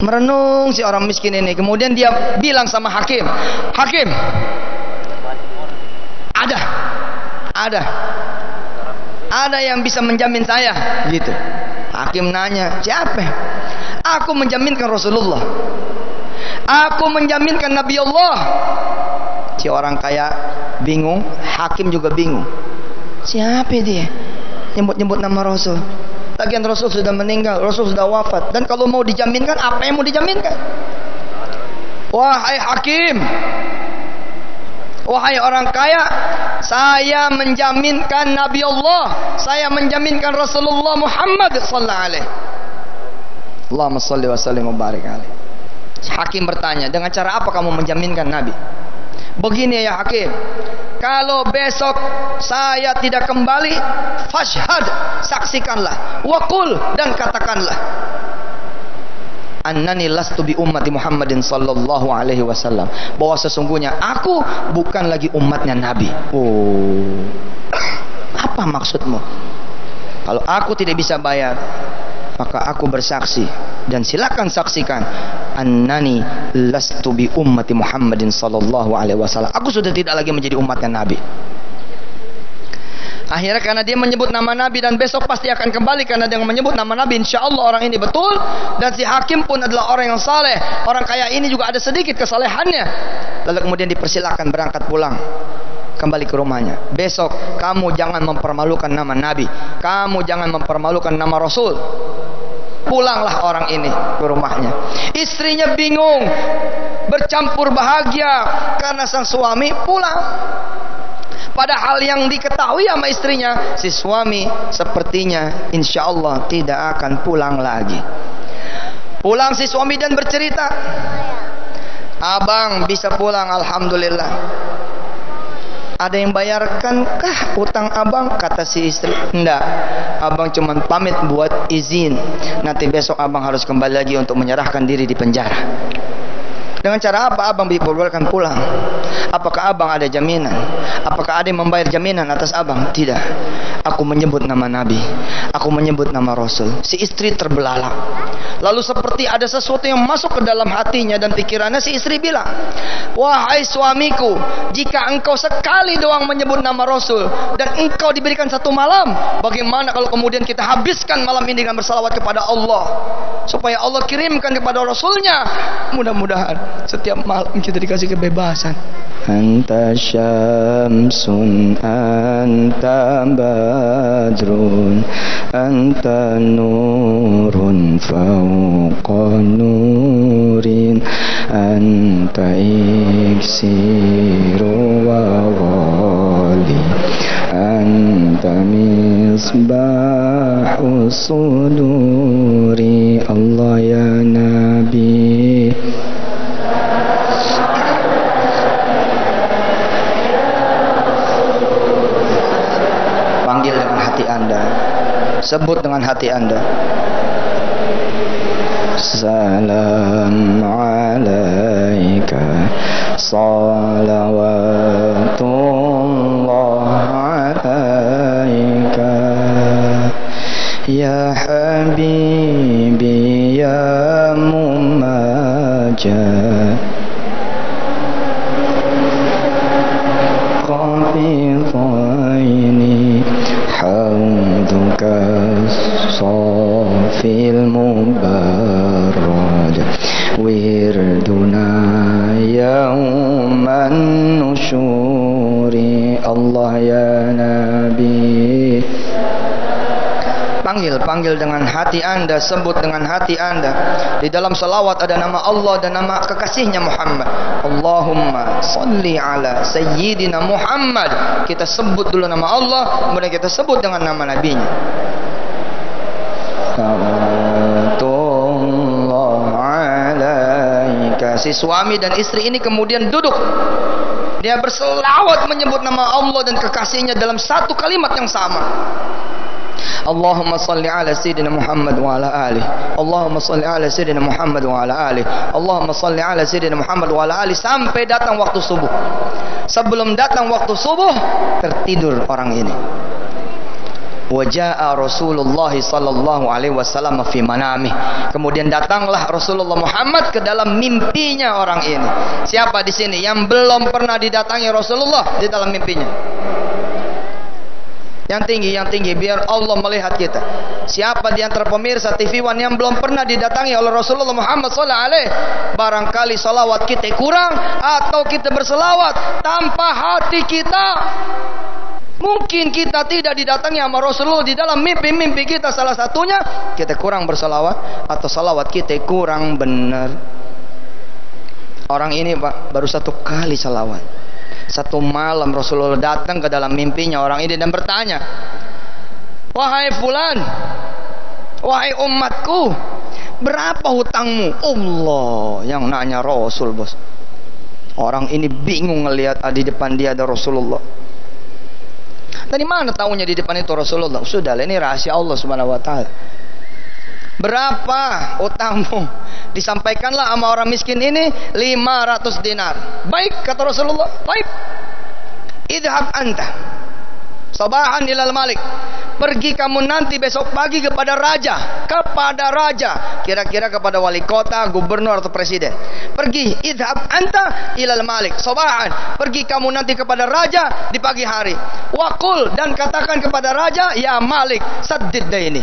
Merenung si orang miskin ini. Kemudian dia bilang sama hakim, hakim, ada yang bisa menjamin saya, gitu. Hakim nanya, siapa? Aku menjaminkan Rasulullah, aku menjaminkan Nabi Allah. Si orang kaya bingung, hakim juga bingung. Siapa dia? Nyebut-nyebut nama Rasul. Lagian Rasul sudah meninggal, Rasul sudah wafat. Dan kalau mau dijaminkan, apa yang mau dijaminkan? Wahai hakim, wahai orang kaya, saya menjaminkan Nabi Allah, saya menjaminkan Rasulullah Muhammad sallallahu alaihi. Allahumma shalli wa sallim wa barik alaihi. Hakim bertanya, dengan cara apa kamu menjaminkan Nabi? Begini ya hakim, kalau besok saya tidak kembali, fashhad, saksikanlah, waqul, dan katakanlah, annani lastu bi ummati Muhammadin sallallahu alaihi wasallam, bahwa sesungguhnya aku bukan lagi umatnya Nabi. Oh, apa maksudmu? Kalau aku tidak bisa bayar, maka aku bersaksi, dan silakan saksikan, annani lastu bi ummati Muhammadin sallallahu alaihi wasallam, aku sudah tidak lagi menjadi umatnya Nabi. Akhirnya karena dia menyebut nama Nabi dan besok pasti akan kembali karena dia menyebut nama Nabi, insya Allah orang ini betul. Dan si hakim pun adalah orang yang saleh. Orang kaya ini juga ada sedikit kesalehannya. Lalu kemudian dipersilakan berangkat pulang, kembali ke rumahnya. Besok kamu jangan mempermalukan nama Nabi, kamu jangan mempermalukan nama Rasul. Pulanglah orang ini ke rumahnya. Istrinya bingung, bercampur bahagia karena sang suami pulang. Padahal yang diketahui sama istrinya, si suami sepertinya insya Allah tidak akan pulang lagi. Pulang si suami dan bercerita, abang bisa pulang, alhamdulillah. Ada yang bayarkankah utang abang? Kata si istri, enggak, abang cuma pamit buat izin, nanti besok abang harus kembali lagi untuk menyerahkan diri di penjara. Dengan cara apa abang diperbolehkan pulang? Apakah abang ada jaminan? Apakah ada yang membayar jaminan atas abang? Tidak. Aku menyebut nama Nabi, aku menyebut nama Rasul. Si istri terbelalak. Lalu seperti ada sesuatu yang masuk ke dalam hatinya dan pikirannya, si istri bilang, wahai suamiku, jika engkau sekali doang menyebut nama Rasul dan engkau diberikan satu malam, bagaimana kalau kemudian kita habiskan malam ini dengan bersalawat kepada Allah, supaya Allah kirimkan kepada Rasulnya, mudah-mudahan setiap malam kita dikasih kebebasan. Anta syamsun, anta badrun, anta nurun fauqa nurin, anta iksiru wa ghali, anta misbahu suduri. Allah ya Nabi, panggil dengan hati Anda, sebut dengan hati Anda. Salam alaika salawatullah alaika ya habibi ya mumajjad qafidhaini hamduka safil mubarrad wirduna yauman nusyuri. Allah ya Nabi, panggil dengan hati Anda, sebut dengan hati Anda. Di dalam salawat ada nama Allah dan nama kekasihnya Muhammad. Allahumma salli ala sayyidina Muhammad. Kita sebut dulu nama Allah, kemudian kita sebut dengan nama nabinya. Si suami dan istri ini kemudian duduk, dia berselawat menyebut nama Allah dan kekasihnya dalam satu kalimat yang sama. Allahumma salli ala sayyidina Muhammad wa ala alihi. Allahumma salli ala sayyidina Muhammad wa ala alihi. Allahumma salli ala sayyidina Muhammad wa ala alihi, sampai datang waktu subuh. Sebelum datang waktu subuh, tertidur orang ini. Wa jaa Rasulullah sallallahu alaihi wasallam fi manamih. Kemudian datanglah Rasulullah Muhammad ke dalam mimpinya orang ini. Siapa di sini yang belum pernah didatangi Rasulullah di dalam mimpinya? Yang tinggi biar Allah melihat kita. Siapa di antara pemirsa TV One yang belum pernah didatangi oleh Rasulullah Muhammad sallallahu alaihi? Barangkali salawat kita kurang atau kita berselawat tanpa hati kita. Mungkin kita tidak didatangi sama Rasulullah di dalam mimpi-mimpi kita, salah satunya kita kurang berselawat atau salawat kita kurang benar. Orang ini Pak baru 1 kali salawat. 1 malam Rasulullah datang ke dalam mimpinya orang ini dan bertanya, wahai fulan, wahai umatku, berapa hutangmu? Allah yang nanya Rasul, bos. Orang ini bingung ngelihat di depan dia ada Rasulullah. Dari mana tahunya di depan itu Rasulullah? Sudah, ini rahasia Allah Subhanahu wa taala. Berapa utangmu? Disampaikanlah sama orang miskin ini 500 dinar. Baik, kata Rasulullah. Baik. Idhab anta sabahan ilal malik. Pergi kamu nanti besok pagi kepada raja. Kira-kira kepada wali kota, gubernur atau presiden. Pergi, idhab anta ilal malik sabahan. Pergi kamu nanti kepada raja di pagi hari. Waqul, dan katakan kepada raja, ya Malik, saddid daini.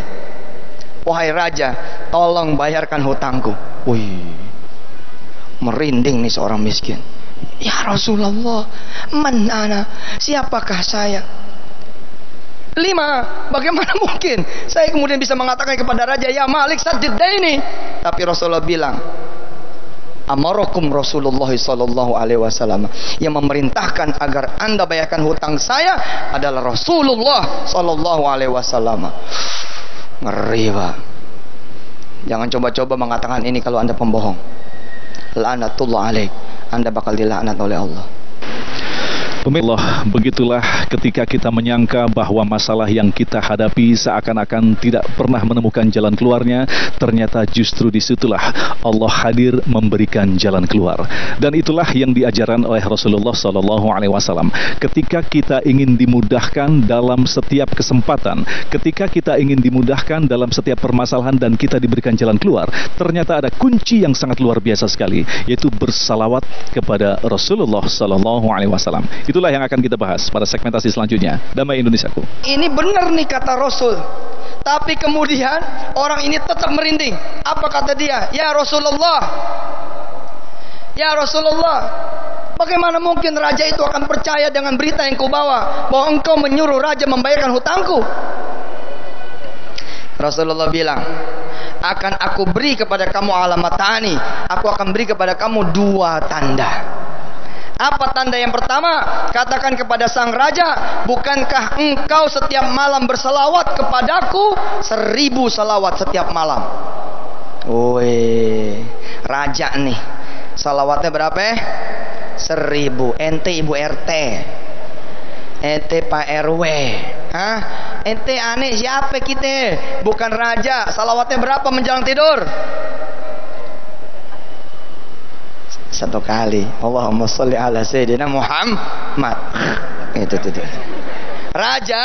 Wahai raja, tolong bayarkan hutangku. Wih, merinding nih seorang miskin. Ya Rasulullah, man ana? Siapakah saya? 5, bagaimana mungkin saya kemudian bisa mengatakan kepada raja, ya Malik saddid daini? Tapi Rasulullah bilang, amarakum Rasulullah sallallahu alaihi wasallam, yang memerintahkan agar Anda bayarkan hutang saya adalah Rasulullah sallallahu alaihi wasallam. Ngeri Pak. Jangan coba-coba mengatakan ini kalau Anda pembohong. La'natullah alaik. Anda bakal dilaknat oleh Allah. Pemirsa, begitulah ketika kita menyangka bahwa masalah yang kita hadapi seakan-akan tidak pernah menemukan jalan keluarnya, ternyata justru disitulah Allah hadir memberikan jalan keluar. Dan itulah yang diajarkan oleh Rasulullah SAW. Ketika kita ingin dimudahkan dalam setiap kesempatan, ketika kita ingin dimudahkan dalam setiap permasalahan dan kita diberikan jalan keluar, ternyata ada kunci yang sangat luar biasa sekali, yaitu bersalawat kepada Rasulullah SAW. Itulah yang akan kita bahas pada segmentasi selanjutnya. Damai Indonesiaku. Ini benar nih kata Rasul. Tapi kemudian orang ini tetap merinding. Apa kata dia? Ya Rasulullah, ya Rasulullah, bagaimana mungkin raja itu akan percaya dengan berita yang kau bawa, bahwa engkau menyuruh raja membayarkan hutangku? Rasulullah bilang, akan aku beri kepada kamu alamatani. Aku akan beri kepada kamu 2 tanda. Apa tanda yang pertama? Katakan kepada sang raja, bukankah engkau setiap malam berselawat kepadaku 1000 selawat setiap malam? Woi, raja nih, salawatnya berapa? 1000. Ente ibu RT, ente Pak RW, hah? Ente aneh siapa kita? Bukan raja. Salawatnya berapa menjelang tidur? 1 kali. Allahumma sholli ala sayyidina Muhammad. Itu. Raja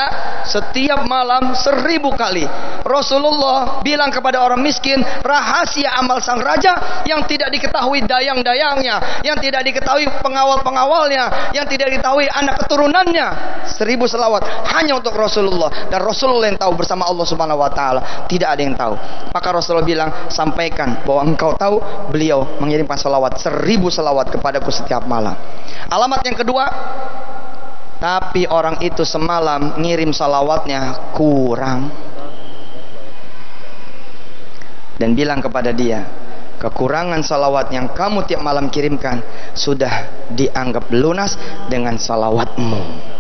setiap malam 1000 kali. Rasulullah bilang kepada orang miskin, rahasia amal sang raja yang tidak diketahui dayang-dayangnya, yang tidak diketahui pengawal-pengawalnya, yang tidak diketahui anak keturunannya. 1000 selawat hanya untuk Rasulullah, dan Rasulullah yang tahu bersama Allah Subhanahu wa taala. Tidak ada yang tahu. Maka Rasulullah bilang, sampaikan bahwa engkau tahu beliau mengirimkan selawat 1000 selawat kepadaku setiap malam. Alamat yang kedua, tapi orang itu semalam ngirim salawatnya kurang. Dan bilang kepada dia, kekurangan salawat yang kamu tiap malam kirimkan sudah dianggap lunas dengan salawatmu.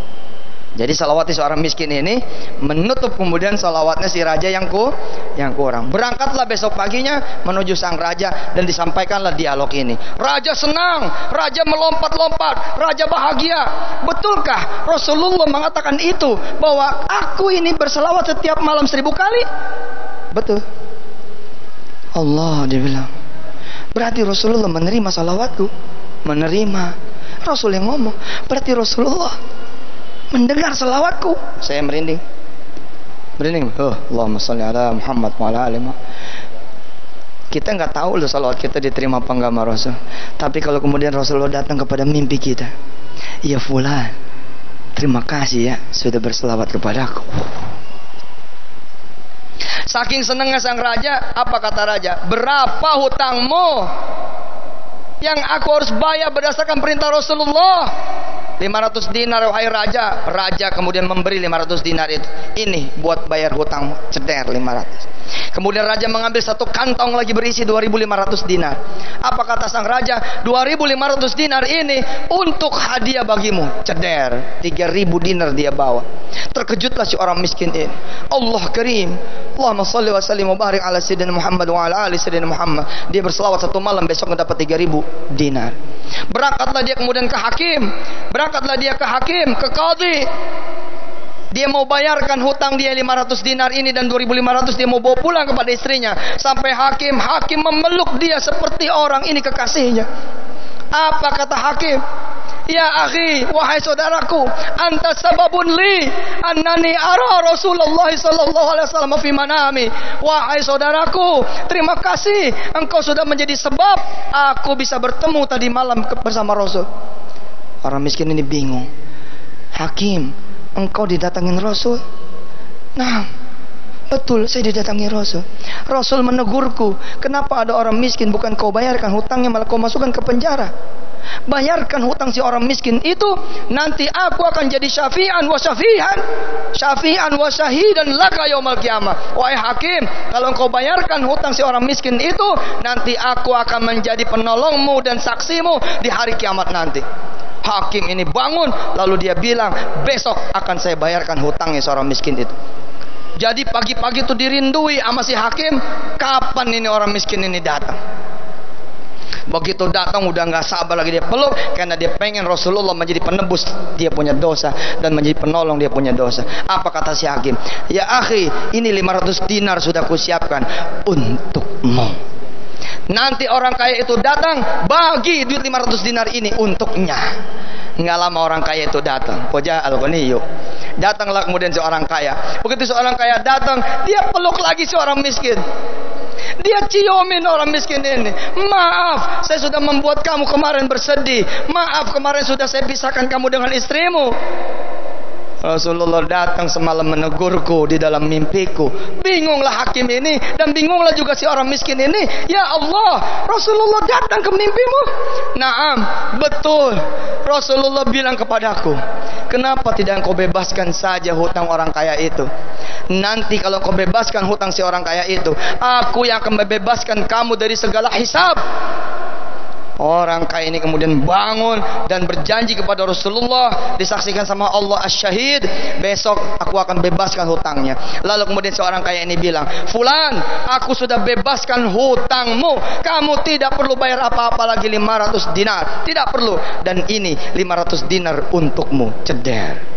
Jadi salawatnya seorang miskin ini menutup kemudian salawatnya si raja yang kurang. Berangkatlah besok paginya menuju sang raja dan disampaikanlah dialog ini. Raja senang, raja melompat-lompat, raja bahagia. Betulkah Rasulullah mengatakan itu, bahwa aku ini berselawat setiap malam 1000 kali? Betul. Allah, dia bilang, berarti Rasulullah menerima salawatku. Menerima. Rasul yang ngomong, berarti Rasulullah mendengar selawatku. Saya merinding. Merinding. Allahumma sholli ala Muhammad wa ala ali Muhammad. Kita nggak tahu loh salawat kita diterima apa enggak sama Rasul. Tapi kalau kemudian Rasulullah datang kepada mimpi kita, ya fulan, terima kasih ya sudah berselawat kepadaku. Saking senangnya sang raja, apa kata raja? Berapa hutangmu yang aku harus bayar berdasarkan perintah Rasulullah? 500 dinar wahai raja. Raja kemudian memberi 500 dinar itu. Ini buat bayar hutang. Ceder 500. Kemudian raja mengambil satu kantong lagi berisi 2.500 dinar. Apa kata sang raja? 2.500 dinar ini untuk hadiah bagimu. Ceder 3.000 dinar dia bawa. Terkejutlah si orang miskin ini. Allah karim. Allahumma sholli wa sallim wa barik ala sayyidina Muhammad wa ala ali sayyidina Muhammad. Dia berselawat satu malam, besok mendapat 3.000 dinar. Berangkatlah dia kemudian ke hakim. Berangkatlah dia ke hakim, ke qadhi. Dia mau bayarkan hutang dia 500 dinar ini dan 2.500 dia mau bawa pulang kepada istrinya. Sampai hakim memeluk dia seperti orang ini kekasihnya. Apa kata hakim? Ya akhi, wahai saudaraku, anta sababun li annani ara Rasulullah sallallahu alaihi wasallam fi manami. Wahai saudaraku, terima kasih engkau sudah menjadi sebab aku bisa bertemu tadi malam bersama Rasul. Orang miskin ini bingung. Hakim, engkau didatangin Rasul? Nah, betul, saya didatangi Rasul. Rasul menegurku, kenapa ada orang miskin bukan kau bayarkan hutangnya malah kau masukkan ke penjara? Bayarkan hutang si orang miskin itu, nanti aku akan jadi syafi'an wa syahidan laka yaumal qiyamah. Wahai hakim, kalau engkau bayarkan hutang si orang miskin itu, nanti aku akan menjadi penolongmu dan saksimu di hari kiamat nanti. Hakim ini bangun, lalu dia bilang, besok akan saya bayarkan hutangnya seorang miskin itu. Jadi pagi-pagi itu dirindui sama si hakim, kapan ini orang miskin ini datang. Begitu datang udah nggak sabar lagi dia peluk, karena dia pengen Rasulullah menjadi penebus dia punya dosa dan menjadi penolong dia punya dosa. Apa kata si hakim? Ya akhi, ini 500 dinar sudah kusiapkan untukmu. Nanti orang kaya itu datang, bagi duit 500 dinar ini untuknya. Nggak lama orang kaya itu datang. Poja al-Ghaniyu. Datanglah kemudian seorang kaya. Begitu seorang kaya datang, dia peluk lagi seorang miskin. Dia ciumin orang miskin ini. Maaf, saya sudah membuat kamu kemarin bersedih. Maaf, kemarin sudah saya pisahkan kamu dengan istrimu. Rasulullah datang semalam menegurku di dalam mimpiku. Bingunglah hakim ini dan bingunglah juga si orang miskin ini. Ya Allah, Rasulullah datang ke mimpimu? Naam, betul. Rasulullah bilang kepadaku, kenapa tidak engkau bebaskan saja hutang orang kaya itu? Nanti kalau kau bebaskan hutang si orang kaya itu, aku yang akan membebaskan kamu dari segala hisab. Orang kaya ini kemudian bangun dan berjanji kepada Rasulullah, disaksikan sama Allah as-syahid, besok aku akan bebaskan hutangnya. Lalu kemudian seorang kaya ini bilang, fulan, aku sudah bebaskan hutangmu, kamu tidak perlu bayar apa-apa lagi 500 dinar, tidak perlu. Dan ini 500 dinar untukmu. Ceder.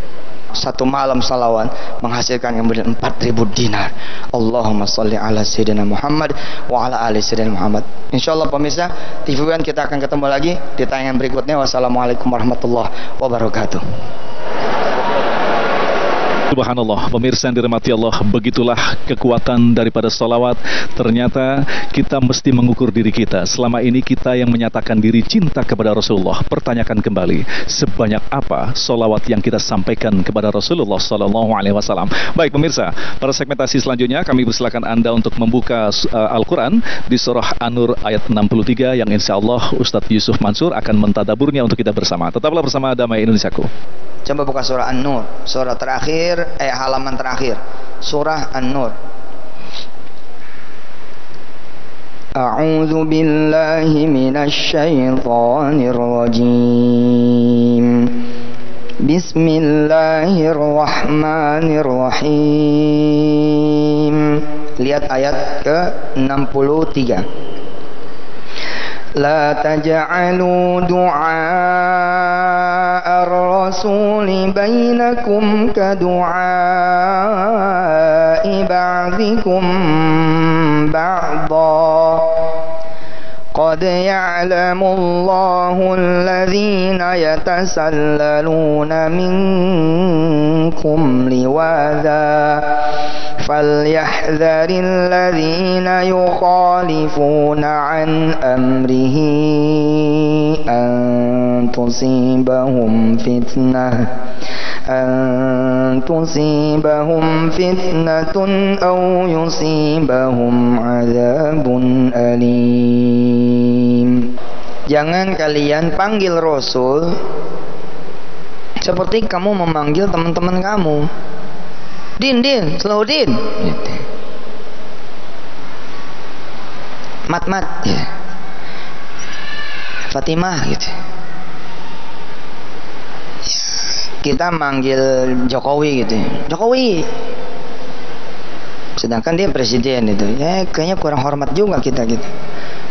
Satu malam salawat menghasilkan kemudian 4.000 dinar. Allahumma sholli ala sayyidina Muhammad wa ala ali sayyidina Muhammad. Insyaallah pemirsa, TV-an kita akan ketemu lagi di tayangan berikutnya. Wassalamualaikum warahmatullahi wabarakatuh. Subhanallah, pemirsa yang dirahmati Allah, begitulah kekuatan daripada salawat. Ternyata kita mesti mengukur diri kita. Selama ini kita yang menyatakan diri cinta kepada Rasulullah, pertanyakan kembali, sebanyak apa salawat yang kita sampaikan kepada Rasulullah Sallallahu Alaihi Wasallam. Baik pemirsa, pada segmentasi selanjutnya kami persilakan Anda untuk membuka Al-Quran di surah An-Nur ayat 63 yang insya Allah Ustadz Yusuf Mansur akan mentadaburnya untuk kita bersama. Tetaplah bersama Damai Indonesiaku. Coba buka surah An-Nur, surah terakhir, halaman terakhir, surah An-Nur. A'udzu billahi minasy syaithanir rajim. Bismillahirrahmanirrahim. Lihat ayat ke-63. لا تجعلوا دعاء الرسول بينكم كدعاء بعضكم بعضا قد يعلم الله الذين يتسللون منكم لواذا فليحذر الذين يخالفون عن أمره أن تصيبهم فتنة أو يصيبهم عذاب أليم. Jangan kalian panggil Rasul seperti kamu memanggil teman-teman kamu. Din, slow din. Gitu. Mat, ya. Fatimah gitu. Kita manggil Jokowi gitu. Jokowi. Sedangkan dia presiden itu. Ya kayaknya kurang hormat juga kita gitu.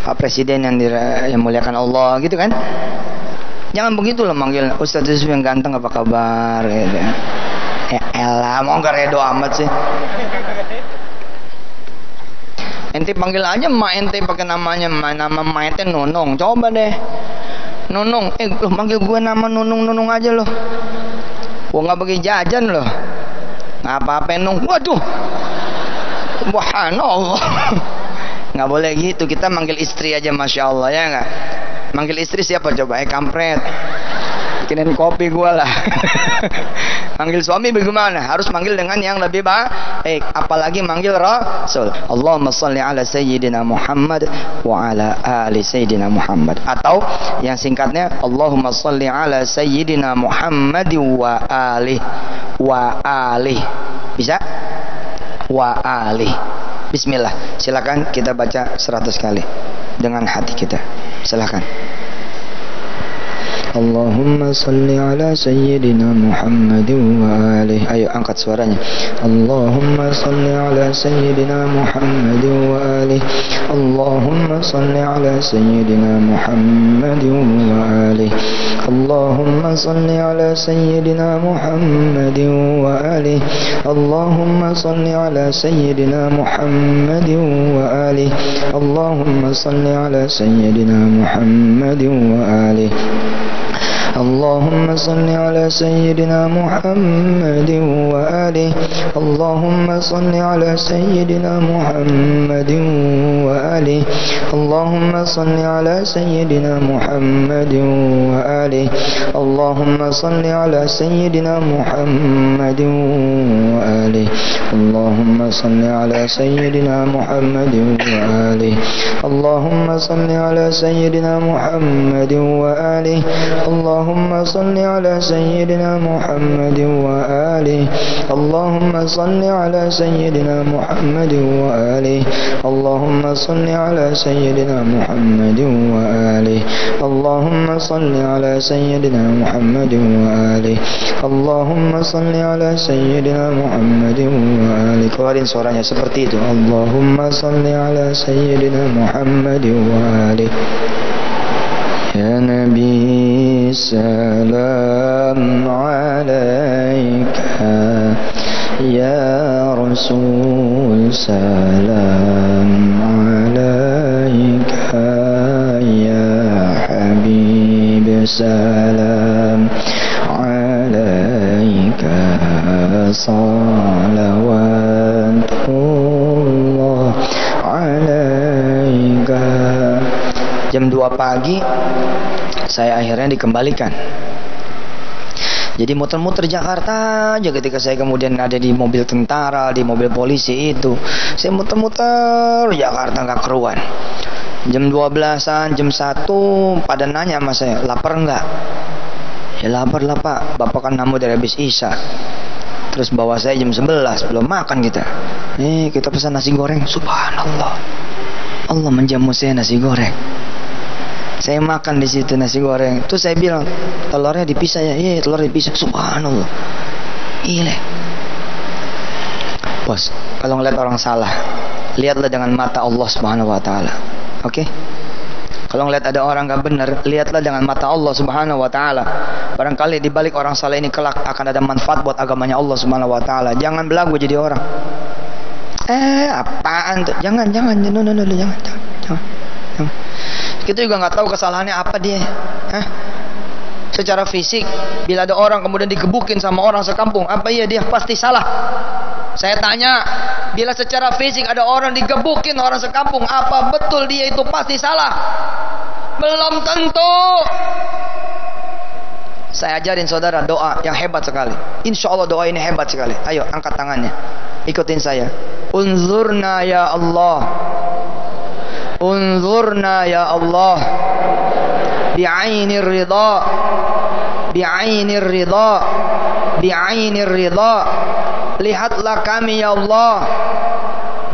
Pak Presiden yang muliakan Allah gitu kan. Jangan begitu loh manggil Ustadz Yusuf yang ganteng, apa kabar gitu. Ya elah, mau gak redo amat sih. Ente panggil aja emak ente pakai namanya, nama emak ente Nunung. Coba deh Nunung, lo manggil gue nama Nunung aja loh. Gue gak bagi jajan loh. Gak apa-apa Nung. Waduh, subhanallah. Nggak boleh gitu, kita manggil istri aja, masya Allah, ya nggak? Manggil istri siapa coba? Kampret, bikinin kopi gua lah. Manggil suami bagaimana? Harus manggil dengan yang lebih baik, apalagi manggil Rasul. Allahumma salli ala sayyidina Muhammad wa ala ali sayyidina Muhammad. Atau yang singkatnya Allahumma salli ala sayyidina Muhammad wa ali. Bisa? Wa ali. Bismillah, silakan kita baca 100 kali dengan hati kita. Silakan. Allahumma salli ala sayyidina Muhammad wa alihi. Ayo angkat suaranya. Allahumma salli ala sayyidina Muhammad wa alihi. Allahumma salli ala sayyidina Muhammad wa alihi. Allahumma salli ala sayyidina Muhammad wa alihi. Allahumma salli ala sayyidina Muhammad wa alihi. Allahumma salli ala sayyidina Muhammad wa alihi. اللهم صل على سيدنا محمد وآله. اللهم صل على سيدنا محمد وآله. اللهم صل على سيدنا محمد وآله. اللهم صل على سيدنا محمد وآله. اللهم صل على سيدنا محمد وآله. اللهم صل على سيدنا محمد وآله. اللهم صل على سيدنا محمد وآله. اللهم صل على سيدنا محمد وآله. اللهم صل على سيدنا محمد وآله. اللهم صل على سيدنا محمد وآله. اللهم صل على سيدنا محمد وآله. Keluarin suaranya seperti itu. Allahumma salli ala sayyidina Muhammad wa alihi. Ya Nabi salam alaika, Ya Rasul salam alaika, Ya Habib salam alaika, salawatullah alaika. Jam 2 pagi saya akhirnya dikembalikan. Jadi muter-muter Jakarta aja ketika saya kemudian ada di mobil tentara, di mobil polisi itu. Saya muter-muter Jakarta nggak keruan. Jam 12-an, jam 1 pada nanya sama saya, lapar nggak? Ya lapar lah Pak, Bapak kan namu dari habis Isya. Terus bawa saya jam 11, belum makan kita. Kita pesan nasi goreng, subhanallah. Allah menjamu saya nasi goreng. Saya makan di situ nasi goreng. Terus saya bilang, telurnya dipisah ya? Iya, telur dipisah. Subhanallah. Iya. Bos, kalau ngeliat orang salah, lihatlah dengan mata Allah Subhanahu wa taala. Oke? Kalau ngeliat ada orang gak benar, lihatlah dengan mata Allah Subhanahu wa taala. Barangkali di balik orang salah ini kelak akan ada manfaat buat agamanya Allah Subhanahu wa taala. Jangan belagu jadi orang. Apaan tuh? Jangan. Jangan. Kita juga nggak tahu kesalahannya apa dia. secara fisik. Bila ada orang kemudian digebukin sama orang sekampung, apa iya dia pasti salah? Saya tanya, bila secara fisik ada orang digebukin orang sekampung, apa betul dia itu pasti salah? Belum tentu. Saya ajarin saudara doa yang hebat sekali. Insya Allah doa ini hebat sekali. Ayo angkat tangannya, ikutin saya. Unzurna ya Allah, unzurna ya Allah, bi'ainir ridha, bi'ainir ridha, bi'ainir ridha. Lihatlah kami ya Allah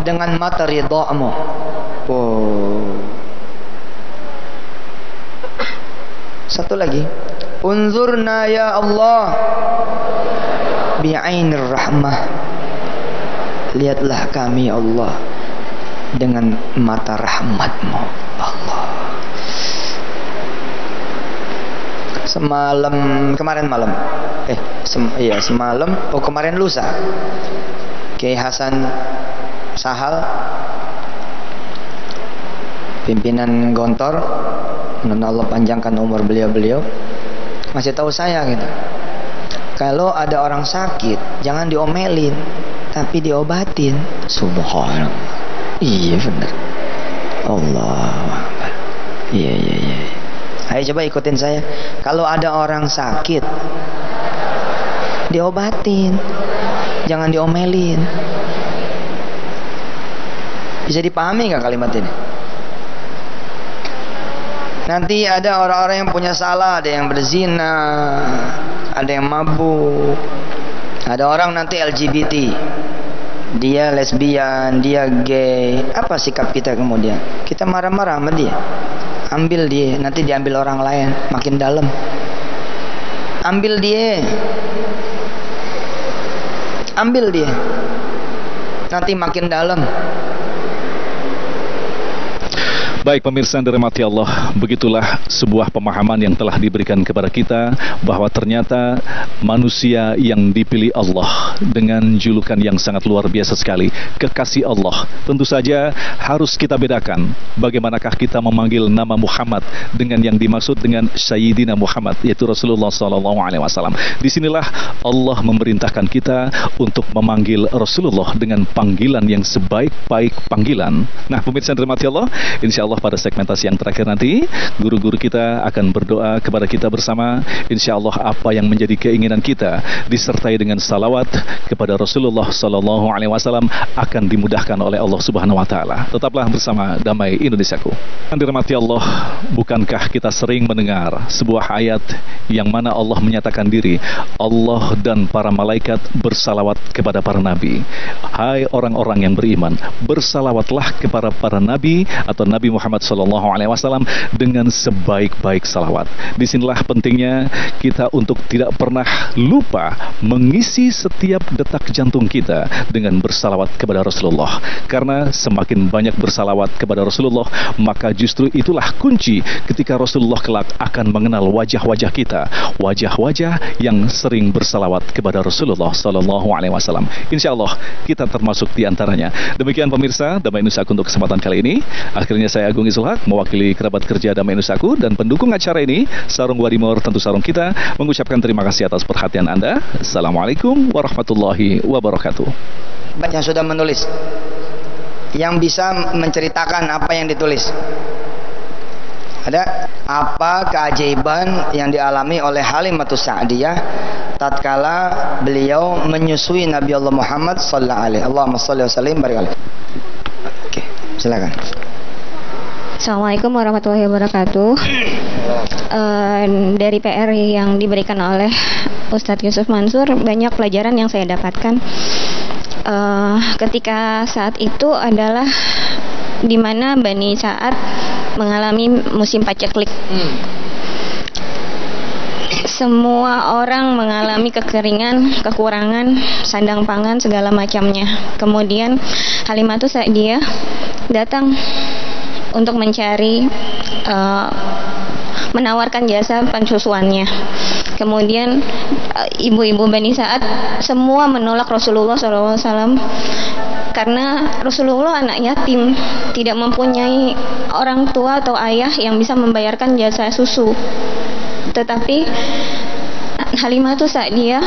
dengan mata ridha-Mu. Oh. Satu lagi. Unzurna ya Allah bi'ainir rahmah. Lihatlah kami ya Allah dengan mata rahmat-Mu. Allah. Kemarin malam kemarin lusa Kiai Hasan Sahal, pimpinan Gontor, Allah panjangkan umur beliau, masih tahu saya gitu, kalau ada orang sakit jangan diomelin tapi diobatin. Subhanallah. Iya benar. Allah. Iya. Ayo coba ikutin saya. Kalau ada orang sakit diobatin, jangan diomelin. Bisa dipahami nggak kalimat ini? Nanti ada orang-orang yang punya salah, ada yang berzina, ada yang mabuk, ada orang nanti LGBT, dia lesbian, dia gay. Apa sikap kita kemudian? Kita marah-marah sama dia. Ambil dia, nanti diambil orang lain, makin dalam. Ambil dia, nanti makin dalam. Baik pemirsa yang dirahmati Allah, begitulah sebuah pemahaman yang telah diberikan kepada kita bahwa ternyata manusia yang dipilih Allah dengan julukan yang sangat luar biasa sekali, kekasih Allah. Tentu saja harus kita bedakan bagaimanakah kita memanggil nama Muhammad dengan yang dimaksud dengan Sayyidina Muhammad, yaitu Rasulullah SAW. Disinilah Allah memerintahkan kita untuk memanggil Rasulullah dengan panggilan yang sebaik-baik panggilan. Nah pemirsa yang dirahmati Allah, insya Allah pada segmentasi yang terakhir nanti guru-guru kita akan berdoa kepada kita bersama. Insya Allah apa yang menjadi keinginan kita disertai dengan salawat kepada Rasulullah SAW akan dimudahkan oleh Allah Subhanahu Wa Taala. Tetaplah bersama Damai Indonesiaku. Dirahmati Allah, bukankah kita sering mendengar sebuah ayat yang mana Allah menyatakan diri, Allah dan para malaikat bersalawat kepada para nabi. Hai orang-orang yang beriman, bersalawatlah kepada para nabi atau Nabi Muhammad SAW dengan sebaik-baik salawat. Disinilah pentingnya kita untuk tidak pernah lupa mengisi setiap detak jantung kita dengan bersalawat kepada Rasulullah. Karena semakin banyak bersalawat kepada Rasulullah, maka justru itulah kunci ketika Rasulullah kelak akan mengenal wajah-wajah kita, wajah-wajah yang sering bersalawat kepada Rasulullah SAW. Insya Allah kita termasuk di antaranya. Demikian pemirsa Damai Indonesiaku untuk kesempatan kali ini. Akhirnya saya Agung Izulhaq mewakili kerabat kerja Damai Indonesiaku dan pendukung acara ini, Sarung Wadimor tentu sarung kita, mengucapkan terima kasih atas perhatian Anda. Assalamualaikum warahmatullahi wabarakatuh. Banyak yang sudah menulis, yang bisa menceritakan apa yang ditulis. Ada apa keajaiban yang dialami oleh Halimatus Sa'diyah tatkala beliau menyusui Nabi Allah Muhammad sallallahu alaihi. Allahumma shalli wa sallim barik alaihi. Oke, silakan. Assalamualaikum warahmatullahi wabarakatuh. Dari PR yang diberikan oleh Ustadz Yusuf Mansur, banyak pelajaran yang saya dapatkan. Ketika saat itu adalah di mana Bani Sa'ad mengalami musim paceklik. Semua orang mengalami kekeringan, kekurangan, sandang pangan, segala macamnya. Kemudian Halimatus Sa'diyah datang untuk mencari, menawarkan jasa pensusuannya. Kemudian ibu-ibu Bani Sa'ad semua menolak Rasulullah SAW karena Rasulullah anak yatim, tidak mempunyai orang tua atau ayah yang bisa membayarkan jasa susu. Tetapi Halimah Sa'diyah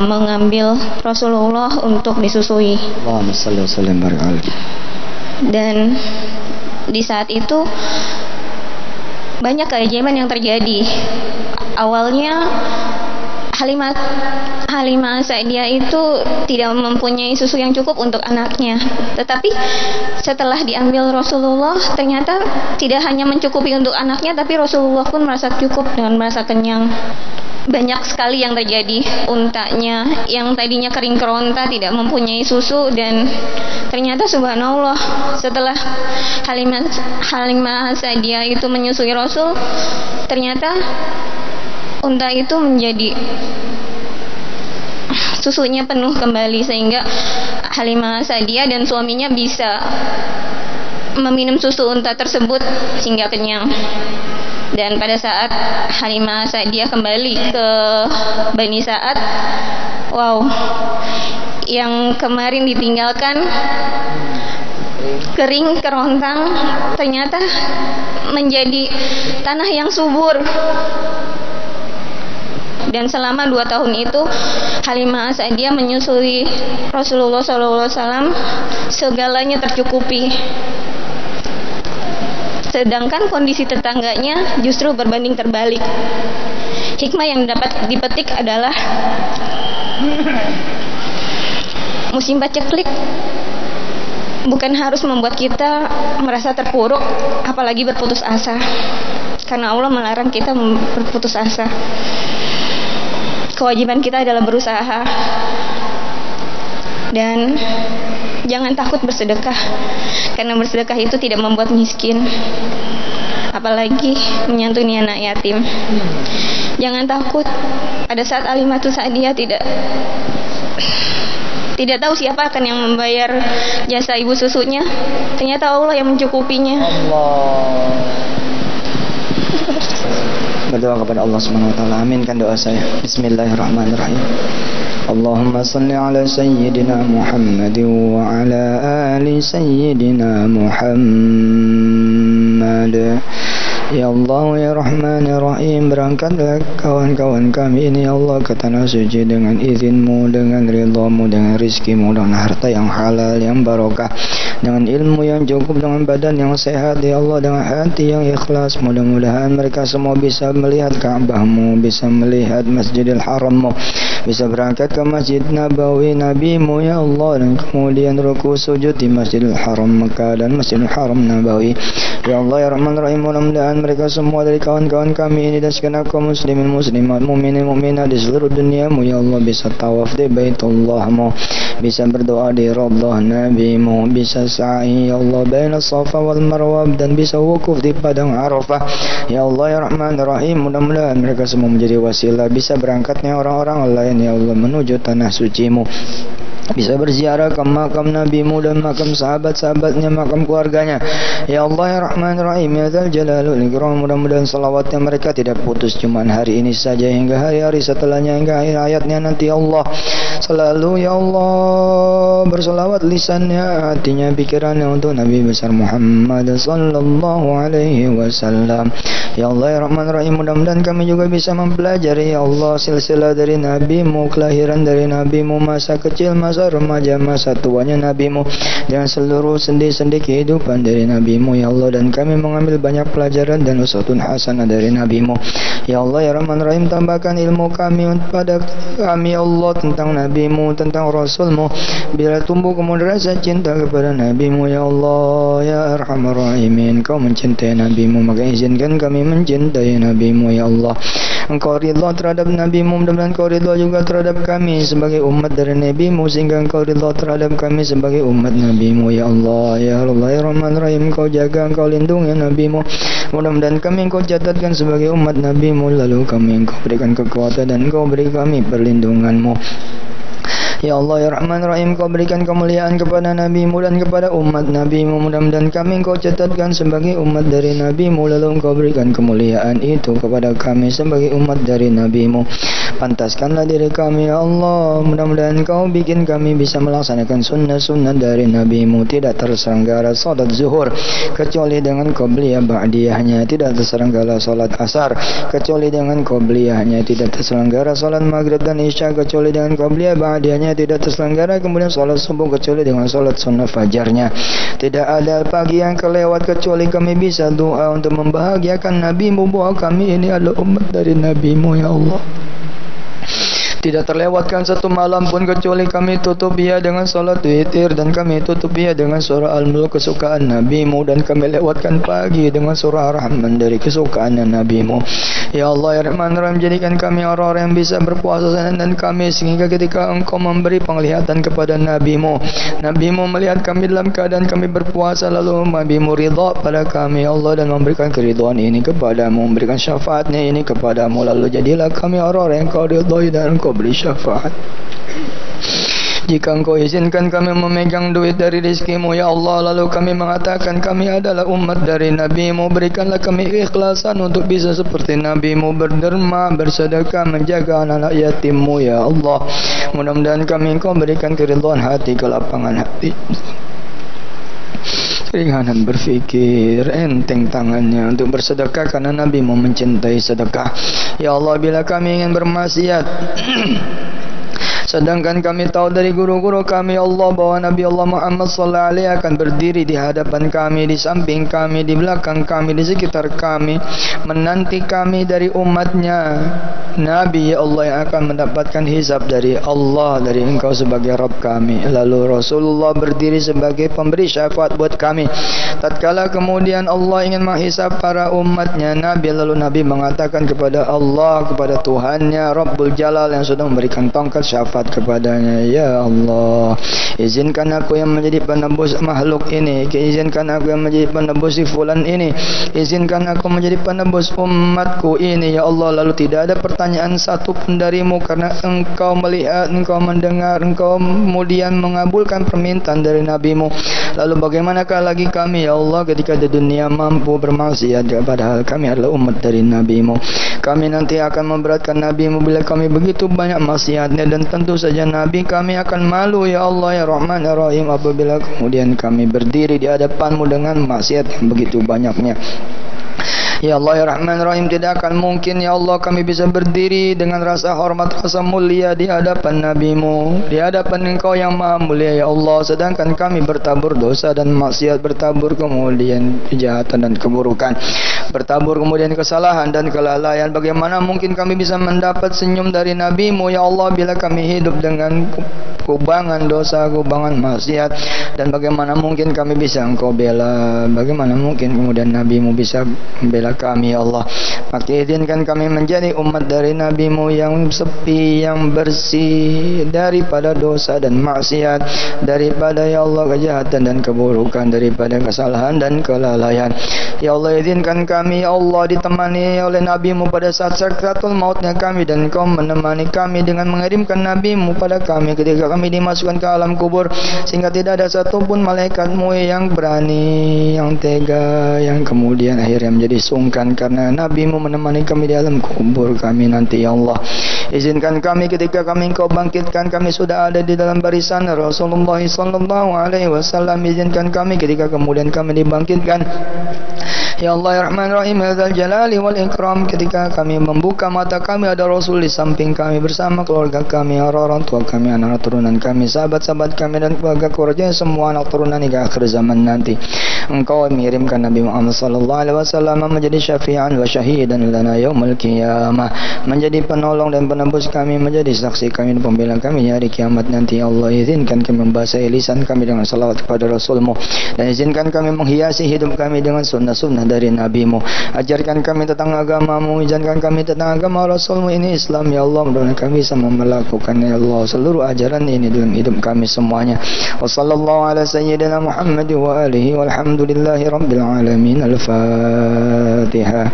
mengambil Rasulullah untuk disusui. Allahumma shalli wa sallim barik alaihi. Dan di saat itu banyak keajaiban yang terjadi. Awalnya Halimah Sa'diyah itu tidak mempunyai susu yang cukup untuk anaknya. Tetapi setelah diambil Rasulullah, ternyata tidak hanya mencukupi untuk anaknya, tapi Rasulullah pun merasa cukup dan merasa kenyang. Banyak sekali yang terjadi. Untanya yang tadinya kering keronta tidak mempunyai susu, dan ternyata subhanallah setelah Halimah Sa'diyah itu menyusui Rasul, ternyata unta itu menjadi susunya penuh kembali, sehingga Halimah Sa'diyah dan suaminya bisa meminum susu unta tersebut hingga kenyang. Dan pada saat Halimah Sa'diyah kembali ke Bani Sa'ad, wow, yang kemarin ditinggalkan kering kerontang ternyata menjadi tanah yang subur. Dan selama 2 tahun itu Halimah Sa'diyah menyusui Rasulullah SAW, segalanya tercukupi. Sedangkan kondisi tetangganya justru berbanding terbalik. Hikmah yang dapat dipetik adalah musim paceklik bukan harus membuat kita merasa terpuruk, apalagi berputus asa. Karena Allah melarang kita berputus asa. Kewajiban kita adalah berusaha. Dan jangan takut bersedekah, karena bersedekah itu tidak membuat miskin, apalagi menyantuni anak yatim. Jangan takut pada saat Halimah Sa'diyah tidak tahu siapa akan yang membayar jasa ibu susunya. Ternyata Allah yang mencukupinya. Berdoa kepada Allah Subhanahu wa taala. Aminkan doa saya. Bismillahirrahmanirrahim. Allahumma salli ala sayyidina Muhammad wa ala ali sayyidina Muhammad. Ya Allah, ya Rahman, ya Rahim, berangkatlah kawan-kawan kami ini ya Allah ke tanah suci dengan izin-Mu, dengan ridha-Mu, dengan rizki-Mu, dengan harta yang halal, yang barokah, dengan ilmu yang cukup, dengan badan yang sehat ya Allah, dengan hati yang ikhlas. Mudah-mudahan mereka semua bisa melihat Ka'bah-Mu, bisa melihat Masjidil Haram-Mu, bisa berangkat ke Masjid Nabawi Nabi-Mu ya Allah, dan kemudian ruku sujud di Masjidil Haram Mekah dan Masjidil Haram Nabawi ya Allah, ya Rahman Rahim. Mudah-mudahan mereka semua dari kawan-kawan kami ini dan segenap kaum muslimin muslimat, mukminin mukminat di seluruh dunia-Mu ya Allah, bisa tawaf di Baitullah-Mu, bisa berdoa di Raudhah Nabi-Mu, bisa sa'i ya Allah baina Safa wal Marwah, dan bisa wukuf di padang Arafah ya Allah, ya Rahman Rahim. Mudah-mudahan mereka semua menjadi wasilah bisa berangkatnya orang-orang lain ya Allah menuju tanah suci-Mu, bisa berziarah ke makam Nabi-Mu dan makam sahabat-sahabatnya, makam keluarganya ya Allah, ya Rahman Rahim, ya Dzal Jalalul Ikram. Mudah-mudahan salawatnya mereka tidak putus cuma hari ini saja, hingga hari-hari setelahnya, hingga akhir hayatnya nanti ya Allah. Selalu ya Allah bersalawat lisannya, hatinya, pikirannya untuk Nabi besar Muhammad sallallahu alaihi wasallam ya Allah, ya Rahman Rahim. Mudah-mudahan kami juga bisa mempelajari ya Allah silsilah dari Nabi-Mu, kelahiran dari Nabi-Mu, masa kecil, masa remaja, masa tuanya Nabi-Mu, dengan seluruh sendi-sendi kehidupan dari Nabi-Mu ya Allah, dan kami mengambil banyak pelajaran dan uswatun hasanah dari Nabi-Mu ya Allah, ya Rahman Rahim. Tambahkan ilmu kami pada kami ya Allah tentang Nabi-Mu, tentang Rasul-Mu, bila tumbuh kemudian rasa cinta kepada Nabi-Mu ya Allah, ya Arhamar Rahimin. Kau mencintai Nabi-Mu, maka izinkan kami mencintai Nabi-Mu ya Allah. Engkau ridha terhadap Nabi-Mu, mudah-mudahan Engkau ridha juga terhadap kami sebagai umat dari Nabi-Mu, sehingga Engkau ridha terhadap kami sebagai umat Nabi-Mu ya Allah, ya Allah, ya Rahman Rahim. Engkau jaga, Engkau lindungi Nabi-Mu, mudah-mudahan kami Engkau catatkan sebagai umat Nabi-Mu, lalu kami Engkau berikan kekuatan dan Engkau beri kami perlindungan-Mu ya Allah, ya Rahman Rahim. Kau berikan kemuliaan kepada Nabi-Mu dan kepada umat Nabi-Mu, mudah-mudahan kami Engkau catatkan sebagai umat dari Nabi-Mu, lalu Engkau berikan kemuliaan itu kepada kami sebagai umat dari Nabi-Mu Pantaskanlah diri kami ya Allah. Mudah-mudahan Kau bikin kami bisa melaksanakan sunnah-sunnah dari Nabi-Mu. Tidak terselenggara salat zuhur kecuali dengan qabliyah ba'diyahnya. Tidak terselenggara salat asar kecuali dengan qabliyahnya. Tidak terselenggara salat maghrib dan isya kecuali dengan qabliyah ba'diyahnya. Tidak terselenggara kemudian salat subuh kecuali dengan salat sunnah fajarnya. Tidak ada pagi yang kelewat kecuali kami bisa doa untuk membahagiakan Nabi-Mu bahwa kami ini adalah umat dari Nabi-Mu ya Allah. Tidak terlewatkan satu malam pun kecuali kami tutup ia dengan salat witir, dan kami tutup ia dengan surah Al-Mulk kesukaan Nabi-Mu, dan kami lewatkan pagi dengan surah Ar-Rahman dari kesukaan Nabi-Mu. Ya Allah ya Rahman Rahim, jadikan kami orang-orang yang bisa berpuasa dan kami sehingga ketika Engkau memberi penglihatan kepada Nabi-Mu, Nabi-Mu melihat kami dalam keadaan kami berpuasa, lalu Nabi-Mu ridha pada kami ya Allah dan memberikan keridhaan ini kepadamu, memberikan syafaatnya ini kepadamu, lalu jadilah kami orang-orang yang Kau ridhai dan Engkau beri syafaat. Jika Engkau izinkan kami memegang duit dari rizki-Mu ya Allah, lalu kami mengatakan kami adalah umat dari Nabi-Mu, berikanlah kami ikhlasan untuk bisa seperti Nabi-Mu, berderma, bersedekah, menjaga anak-anak yatim-Mu ya Allah. Mudah-mudahan kami Engkau berikan keridhaan hati, kelapangan hati, keringanan berfikir, enteng tangannya untuk bersedekah karena Nabi-Mu mencintai sedekah. Ya Allah, bila kami ingin bermaksiat sedangkan kami tahu dari guru-guru kami Allah bahwa Nabi Allah Muhammad sallallahu alaihi akan berdiri di hadapan kami, di samping kami, di belakang kami, di sekitar kami, menanti kami dari umatnya Nabi ya Allah yang akan mendapatkan hisab dari Allah, dari Engkau sebagai Rabb kami. Lalu Rasulullah berdiri sebagai pemberi syafaat buat kami. Tatkala kemudian Allah ingin menghisab para umatnya Nabi, lalu Nabi mengatakan kepada Allah, kepada Tuhannya Rabbul Jalal yang sudah memberikan tongkat syafaat kepadanya, ya Allah, izinkan aku yang menjadi penebus makhluk ini, izinkan aku yang menjadi penebus si fulan ini, izinkan aku menjadi penebus umatku ini ya Allah. Lalu tidak ada pertanyaan satu pun darimu karena Engkau melihat, Engkau mendengar, Engkau kemudian mengabulkan permintaan dari Nabi-Mu. Lalu bagaimanakah lagi kami ya Allah ketika di dunia mampu bermaksiat padahal kami adalah umat dari Nabi-Mu. Kami nanti akan memberatkan Nabi-Mu bila kami begitu banyak maksiatnya, dan tentu saja Nabi kami akan malu ya Allah ya Rahman ya Rahim apabila kemudian kami berdiri di hadapan-Mu dengan maksiat yang begitu banyaknya. Ya Allah ya Rahman Rahim, tidak akan mungkin ya Allah kami bisa berdiri dengan rasa hormat, rasa mulia di hadapan Nabi-Mu, di hadapan Engkau yang maha mulia ya Allah, sedangkan kami bertabur dosa dan maksiat, bertabur kemudian kejahatan dan keburukan, bertabur kemudian kesalahan dan kelalaian. Bagaimana mungkin kami bisa mendapat senyum dari Nabi-Mu ya Allah bila kami hidup dengan kubangan dosa, kubangan maksiat? Dan bagaimana mungkin kami bisa Engkau bela, bagaimana mungkin kemudian Nabi-Mu bisa membela kami ya Allah. Maka izinkan kami menjadi umat dari Nabi-Mu yang sepi, yang bersih daripada dosa dan maksiat, daripada ya Allah kejahatan dan keburukan, daripada kesalahan dan kelalaian. Ya Allah, izinkan kami ya Allah ditemani oleh Nabi-Mu pada saat sakratul mautnya kami, dan Engkau menemani kami dengan mengirimkan Nabi-Mu pada kami ketika kami dimasukkan ke alam kubur, sehingga tidak ada satupun malaikat-Mu yang berani, yang tega, yang kemudian akhirnya menjadi sungkan karena Nabi-Mu menemani kami di alam kubur kami nanti ya Allah. Izinkan kami ketika kami Engkau bangkitkan, kami sudah ada di dalam barisan Rasulullah sallallahu alaihi wasallam. Izinkan kami ketika kemudian kami dibangkitkan ya Allah ya Rahman Rahim hadzal jalali wal ikram, ketika kami membuka mata kami ada Rasul di samping kami bersama keluarga kami, orang tua kami, anak turunan kami, sahabat-sahabat kami dan keluarga keluarga semua anak turunan hingga akhir zaman nanti. Engkau mengirimkan Nabi Muhammad sallallahu alaihi wasallam menjadi syafi'an wa syahidan lana yaumil qiyamah, menjadi penolong dan penebus kami, menjadi saksi kami dan pembela kami di hari kiamat nanti ya Allah. Izinkan kami membasahi lisan kami dengan salawat kepada Rasul-Mu, dan izinkan kami menghiasi hidup kami dengan sunnah-sunnah dari Nabi-Mu. Ajarkan kami tentang agama-Mu, izinkan kami tentang agama Rasul-Mu ini Islam ya Allah. Mudah-mudahan kami bisa melakukan ya Allah seluruh ajaran ini dalam hidup kami semuanya. Wa sallallahu ala sayyidina Muhammad wa alihi walhamdulillahi rabbil alamin. Al-Fatihah.